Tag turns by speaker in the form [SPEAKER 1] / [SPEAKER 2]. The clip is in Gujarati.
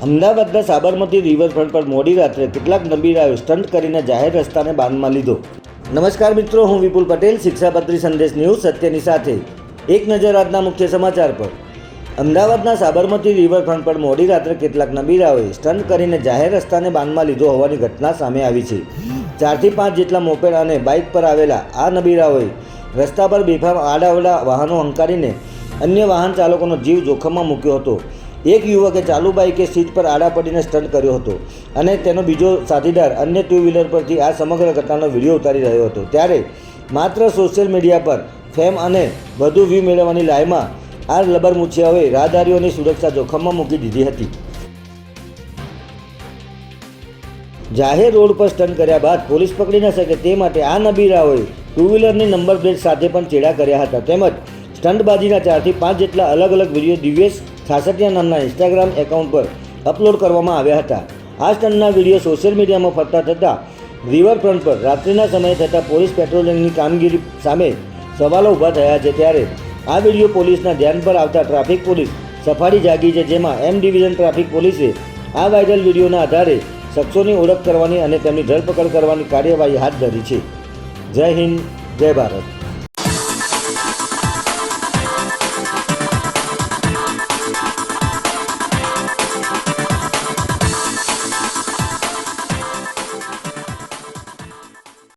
[SPEAKER 1] અમદાવાદના સાબરમતી રિવરફ્રન્ટ પર મોડી રાત્રે કેટલાક નબીરાઓએ સ્ટન્ટ કરીને જાહેર રસ્તાને બાંધમાં લીધો. નમસ્કાર મિત્રો, હું વિપુલ પટેલ, શિક્ષાપત્રી સંદેશ ન્યૂઝ સત્યની સાથે. એક નજર આજના મુખ્ય સમાચાર પર. અમદાવાદના સાબરમતી રિવરફ્રન્ટ પર મોડી રાત્રે કેટલાક નબીરાઓએ સ્ટન્ટ કરીને જાહેર રસ્તાને બાંધમાં લીધો હોવાની ઘટના સામે આવી છે. 4 થી 5 જેટલા મોપેડ અને બાઇક પર આવેલા આ નબીરાઓએ રસ્તા પર બેફામ આડાઅવડા વાહનો હંકારીને અન્ય વાહન ચાલકોનો જીવ જોખમમાં મૂક્યો હતો. એક યુવકે ચાલુ બાઇકે સીટ પર આડા પડીને સ્ટન્ટ કર્યો હતો અને તેનો બીજો સાથીદાર અન્ય ટુ વ્હીલર પરથી આ સમગ્ર ઘટનાનો વિડીયો ઉતારી રહ્યો હતો. ત્યારે માત્ર સોશિયલ મીડિયા પર ફેમ અને વધુ વ્યૂ મેળવવાની લાયમાં આ લબરમૂછિયાઓએ રાહદારીઓની સુરક્ષા જોખમમાં મૂકી દીધી હતી. જાહેર રોડ પર સ્ટન્ટ કર્યા બાદ પોલીસ પકડી ન શકે તે માટે આ નબીરાઓએ ટુ વ્હીલરની નંબર પ્લેટ સાથે પણ ચેડા કર્યા હતા. તેમજ સ્ટન્ટબાજીના 4 થી 5 જેટલા અલગ અલગ વિડીયો દિવ્યેશ છાસઠિયા નામના ઇન્સ્ટાગ્રામ એકાઉન્ટ પર અપલોડ કરવામાં આવ્યા હતા. આ સ્ટન્ટના વિડીયો સોશિયલ મીડિયામાં ફરતા થતાં રિવરફ્રન્ટ પર રાત્રિના સમયે થતા પોલીસ પેટ્રોલિંગની કામગીરી સામે સવાલો ઊભા થયા છે. ત્યારે આ વિડીયો પોલીસના ધ્યાન પર આવતા ટ્રાફિક પોલીસ સફાળી જાગી છે, જેમાં એમ ડિવિઝન ટ્રાફિક પોલીસે આ વાયરલ વિડીયોના આધારે શખ્સોની ઓળખ કરવાની અને તેમની ધરપકડ કરવાની કાર્યવાહી હાથ ધરી છે. જય હિન્દ, જય ભારત.